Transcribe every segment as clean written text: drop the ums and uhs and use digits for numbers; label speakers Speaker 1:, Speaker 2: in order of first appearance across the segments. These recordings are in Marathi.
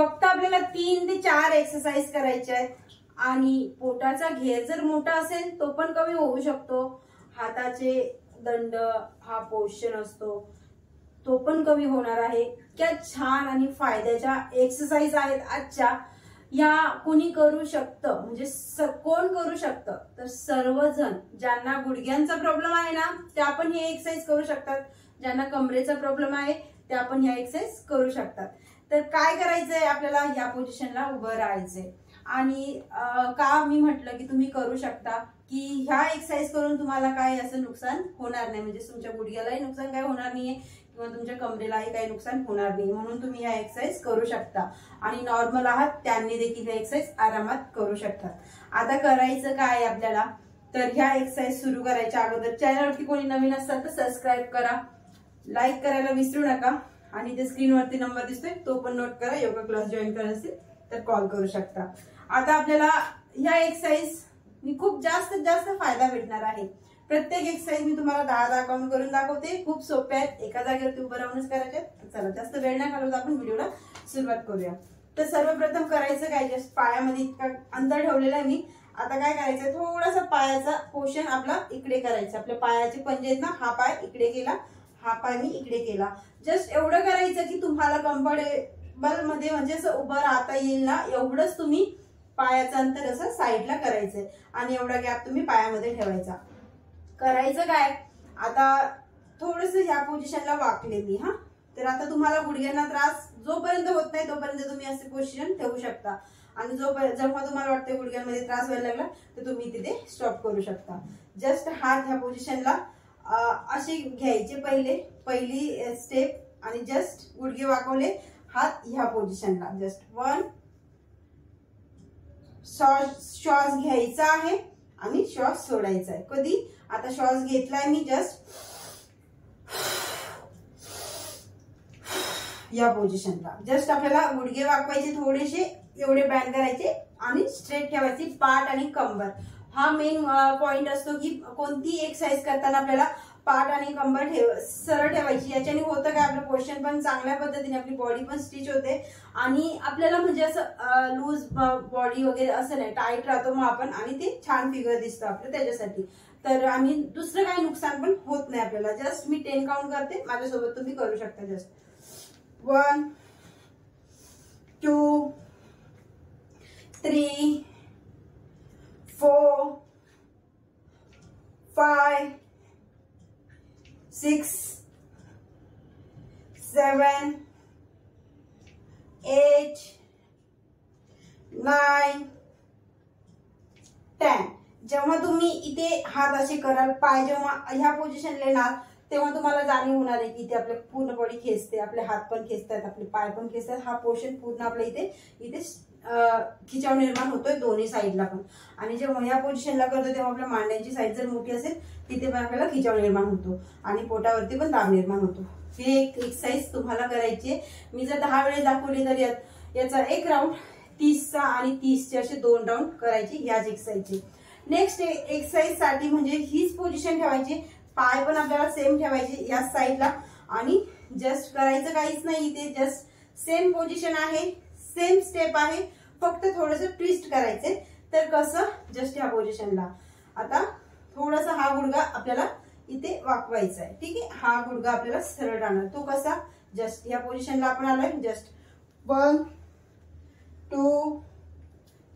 Speaker 1: फक्त आपल्याला 3 ते 4 एक्सरसाइज करायचे आहेत आणि पोटाचा घेर जर मोठा असेल तो पण कमी होऊ शकतो. हाताचे दंड हा पोर्शन असतो तो पण कमी होणार आहे. क्या छान आणि फायद्याच्या एक्सरसाइज आहेत आजच्या. या कोणी करू शकतं म्हणजे कोण करू शकतं तर सर्वजण. ज्यांना गुडघ्यांचा प्रॉब्लेम आहे ना ते आपण हे एक्सरसाइज करू शकतात. ज्यांना कमरेचा प्रॉब्लेम आहे ते आपण ह्या एक्सरसाइज करू शकतात. तर काय करायचंय आपल्याला या पोझिशनला उभं राहायचंय. आणि का मी म्हटलं की तुम्ही करू शकता की ह्या एक्सरसाइज करून तुम्हाला काय असं नुकसान होणार नाही म्हणजे तुमच्या गुडघ्यालाही नुकसान काय होणार नाहीये किंवा तुमच्या कमरेलाही काही नुकसान होणार नाही म्हणून तुम्ही ह्या एक्सरसाइज करू शकता. आणि नॉर्मल आहात त्यांनी देखील ह्या एक्सरसाइज आरामात करू शकतात. आता करायचं काय आपल्याला तर ह्या एक्सरसाइज सुरू करायच्या अगोदर चॅनलवरती कोणी नवीन असाल तर सबस्क्राईब करा, लाईक करायला विसरू नका आणि ते स्क्रीनवरती नंबर दिसतोय तो पण नोट करा. योगा क्लास जॉईन करायचं असेल तर कॉल करू शकता. आता आपल्याला ह्या एक्सरसाइज मी खूप जास्त फायदा भेटणार आहे. प्रत्येक एक्सरसाइज मी तुम्हाला 10 काउंट करून दाखवते. खूप सोप्या आहेत, एका जागेवरती उभं राहूनच करायचे. चला जास्त वेळ नाही घालवत आपण व्हिडिओला सुरुवात करूया. तर सर्वप्रथम करायचं काय जस्ट पायामध्ये इतका अंतर ठेवलेला आहे मी. आता काय करायचं थोडासा पायाचा पोर्शन आपला इकडे करायचा. आपल्या पायाचे पंजे आहेत ना हा पाय इकडे केला हा पाय मी इकडे केला. जस्ट एवढं करायचं की तुम्हाला कम्फर्टेबल मध्ये म्हणजे असं उभं राहता येईल ना एवढंच तुम्ही पायाचं अंतर असं साईडला करायचंय आणि एवढा गॅप तुम्ही पायामध्ये ठेवायचा. करायचं काय आता थोडस ह्या पोझिशनला वाकले मी हा. तर आता तुम्हाला गुडघ्यांना त्रास जोपर्यंत होत नाही तोपर्यंत तुम्ही असे पोझिशन ठेवू शकता आणि जेव्हा तुम्हाला वाटतं गुडघ्यांमध्ये त्रास व्हायला लागला तर तुम्ही तिथे स्टॉप करू शकता. जस्ट हात ह्या पोझिशनला असे घ्यायचे पहिली स्टेप आणि जस्ट गुडघे वाकवले हात ह्या पोझिशनला. जस्ट 1 श्वास घ्यायचा आहे आणि श्वास सोडायचा आहे. कधी आता श्वास घेतलाय मी जस्ट या पोझिशनला. जस्ट आपल्याला गुडघे वाकवायचे थोडेसे एवढे बँड करायचे आणि स्ट्रेट ठेवायची पाठ आणि कंबर. हा मेन पॉइंट असतो की कोणती एक्सरसाइज करताना आपल्याला पाठ आणि कंबर सरळ ठेवायची. याच्याने होतं काय आपलं पोर्शन पण चांगल्या पद्धतीने आपली बॉडी पण स्टिच होते आणि आपल्याला म्हणजे असं लूज बॉडी वगैरे असं नाही टाईट राहतो मग आपण आणि ते छान फिगर दिसतं आपलं त्याच्यासाठी. तर आणि दुसरं काही नुकसान पण होत नाही आपल्याला. जस्ट मी 10 काउंट करते माझ्यासोबत तुम्ही करू शकता. जस्ट 1 2 3 4 5 6 7 8 9 10. जेव्हा तुम्ही इथे हात असे कराल पाय जेव्हा ह्या पोझिशनला येणार तेव्हा तुम्हाला जाणीव होणार आहे की इथे आपल्या पूर्ण बॉडी खेचते, आपले हात पण खेचतात, आपले पाय पण खेचतात. हा पोर्शन पूर्ण आपल्या इथे खिचाव निर्माण होतोय दोन्ही साईडला पण. आणि जेव्हा ह्या पोझिशनला करतो तेव्हा आपल्या मांड्यांची साईड जर मोठी असेल तिथे पण आपल्याला खिचाव निर्माण होतो आणि पोटावरती पण दाब निर्माण होतो. ही एक एक्सरसाइज तुम्हाला करायची आहे. मी जर 10 वेळेस दाखवली तर याचा एक राऊंड 30चा आणि 30चे असे 2 राऊंड करायचे ह्याच एक्सरसाइजचे. नेक्स्ट एक्सरसाइज साठी म्हणजे हीच पोझिशन ठेवायची. पाय पण आपल्याला सेम ठेवायचे याच साईडला आणि जस्ट करायचं काहीच नाही. इथे जस्ट सेम पोझिशन आहे, सेम स्टेप आहे, फक्त थोडस ट्विस्ट करायचंय. तर कसं जस्ट ह्या पोझिशनला आता थोडासा हा गुडघा आपल्याला इथे वाकवायचा आहे. ठीक आहे, हा गुडघा आपल्याला सरळ राहणार. तो कसा जस्ट ह्या पोझिशनला आपण आलोय. Just 1 2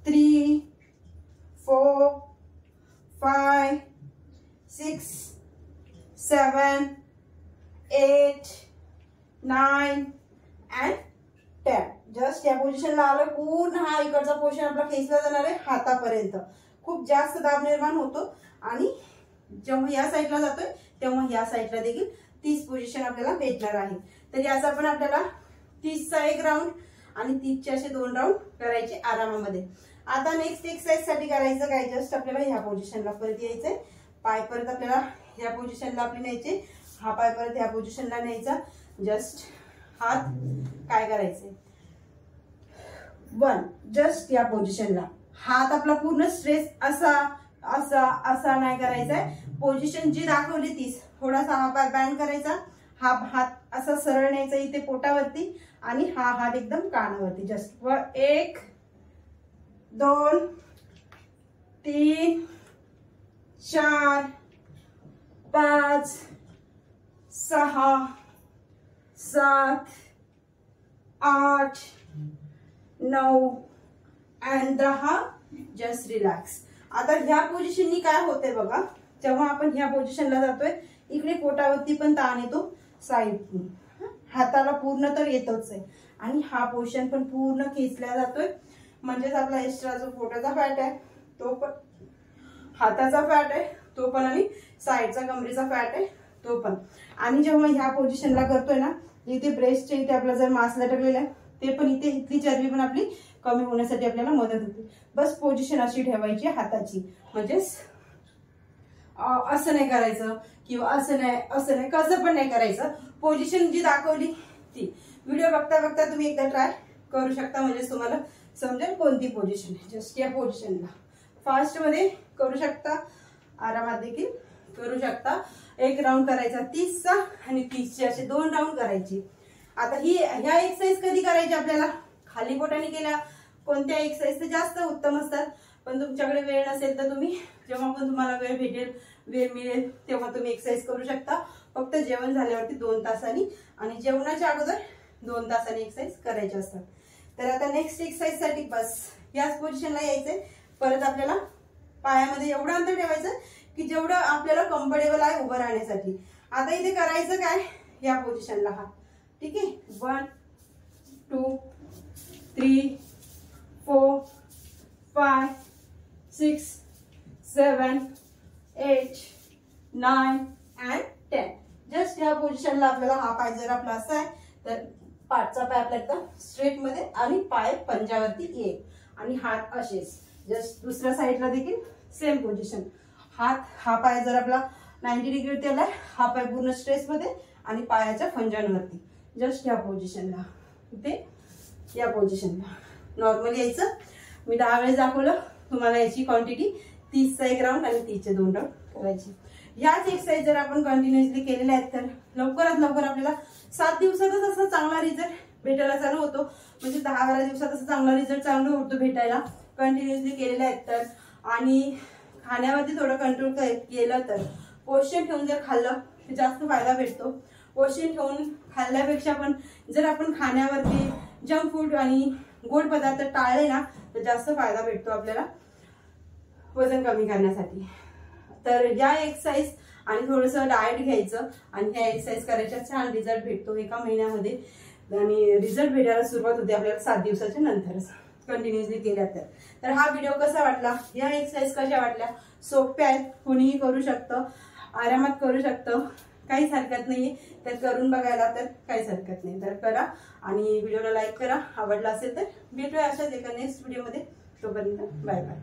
Speaker 1: 3 4 5 6 7 8 9 and 10. जस्ट या पोझिशनला आलोय. पूर्ण हा इकडचा पोर्शन आपला खेचला जाणार आहे हातापर्यंत. खूप जास्त दाब निर्माण होतो आणि जेव्हा या साईडला जातोय तेव्हा या साईडला देखील 30 पोझिशन आपल्याला भेटणार आहे. तर याचा पण आपल्याला 30चा एक राऊंड आणि 30चे असे 2 राऊंड करायचे आरामामध्ये. आता नेक्स्ट एक्सरसाइज साठी करायचं काय जस्ट आपल्याला ह्या पोझिशनला परत यायचंय. पाय परत आपल्याला ह्या पोझिशनला आपले न्यायचे, हा पाय परत ह्या पोझिशनला न्यायचा. जस्ट हात काय करायचे 1 जस्ट या पोझिशनला हात आपला पूर्ण स्ट्रेस असा असा असा नाही करायचा आहे. पोझिशन जी दाखवली तीच थोडासा हा पाय बँड करायचा हा हात असा सरळ न्यायचा इथे पोटावरती आणि हा हात एकदम कानावरती. Just 1 2 3 4 5 6 7 8 9 and 10. Just relax. आता ह्या पोझिशननी काय होते बघा, जेव्हा आपण ह्या पोझिशनला जातोय इकडे पोटावरती पण ताण येतो, साईड हाताला पूर्ण तर येतोच आहे आणि हा पोर्शन पण पूर्ण खेचला जातोय. म्हणजेच आपला एक्स्ट्रा जो पोटाचा फॅट आहे तो पण, हाताचा फॅट आहे तो पण आणि साईडचा कमरेचा फॅट आहे तो पण. आणि जेव्हा ह्या पोझिशनला करतोय ना, इथे ब्रेस्टच्या इथे आपला जर मांस लटकलेला आहे ते पण इथे, इथली चरबी पण आपली कमी होण्यासाठी आपल्याला मदत होते. बस पोझिशन अशी ठेवायची हाताची, म्हणजेच असं नाही करायचं किंवा असं नाही कसं पण नाही करायचं. पोझिशन जी दाखवली ती व्हिडिओ बघता बघता तुम्ही एकदा ट्राय करू शकता, म्हणजे तुम्हाला समजेल कोणती पोझिशन आहे. जस्ट या पोझिशनला फास्ट मध्ये करू शकता, आरामात देखील करू शकता. एक राऊंड करायचा 30चा आणि 30चे असे 2 राऊंड करायचे. आता ह्या एक्सरसाइज कधी करायची आपल्याला, खाली पोटाने केल्या कोणत्या एक्सरसाइज तर जास्त उत्तम असतात. पण तुमच्याकडे वेळ नसेल तर तुम्ही जेव्हा पण तुम्हाला वेळ मिळेल तेव्हा तुम्ही एक्सरसाइज करू शकता. फक्त जेवण झाल्यावरती 2 तासांनी आणि जेवणाच्या अगोदर 2 तासांनी एक्सरसाइज करायचे असतात. तर आता नेक्स्ट एक्सरसाइज साठी बस याच पोझिशनला यायचंय. परत आपल्याला पायामध्ये एवढं अंतर ठेवायचं की जेवढं आपल्याला कम्फर्टेबल आहे उभं राहण्यासाठी. आता इथे करायचं काय, या पोझिशनला हा, ठीक आहे. 1 2 3 4 5 6 7 8 9 and 10. जस्ट या पोझिशनला आपल्याला हा पाय जर आपला असा आहे तर पाठचा पाय आपला एकदम स्ट्रेट मध्ये आणि पाय पंजावरती येईल आणि हात असेच. जस्ट दुसऱ्या साईडला देखील सेम पोझिशन. हा पाय जर आपला 90 डिग्री आलाय, हा पाय पूर्ण स्ट्रेस मध्ये आणि पायाच्या पंजांवरती. जस्ट या पोझिशनला, इथे या पोझिशनला नॉर्मल यायचं. मी 10 वेळेस दाखवलं तुम्हाला. याची क्वांटिटी 30चा 1 राऊंड आणि 30चे 2 राऊंड करायची. ह्याच एक्सरसाइज जर आपण कंटिन्युअसली केलेल्या आहेत तर लवकरात लवकर आपल्याला 7 दिवसातच असा चांगला रिझल्ट भेटायला चालू होतो. म्हणजे 10-12 दिवसात असा चांगला रिझल्ट चालू होतो भेटायला कंटिन्युअसली केलेल्या आहेत तर. आणि खाण्यावरती थोडं कंट्रोल केलं तर, पोषण ठेवून जर खाल्लं तर जास्त फायदा भेटतो. पोषण ठेवून खाल्ल्यापेक्षा पण जर आपण खाण्यावरती जंक फूड आणि गोड पदार्थ टाळले ना तर जास्त फायदा भेटतो आपल्याला वजन कमी करण्यासाठी. तर या एक्सरसाइज आणि थोडंसं डाएट घ्यायचं आणि ह्या एक्सरसाइज करायच्या छान रिझल्ट भेटतो 1 महिन्यामध्ये. आणि रिझल्ट भेटायला सुरुवात होते आपल्याला 7 दिवसाच्या नंतरच कंटिन्युअसली केल्या तर. तर हा व्हिडिओ कसा वाटला, या एक्सरसाइज कशा वाटल्या, सोप्या आहेत, कोणीही करू शकतं, आरामात करू शकतं, काहीच हरकत नाहीये. तर करून बघायला तर काहीच हरकत नाही. तर करा आणि व्हिडिओला लाईक करा. आवडला असेल तर भेटूया अशाच एका नेक्स्ट व्हिडिओमध्ये. तोपर्यंत बाय बाय.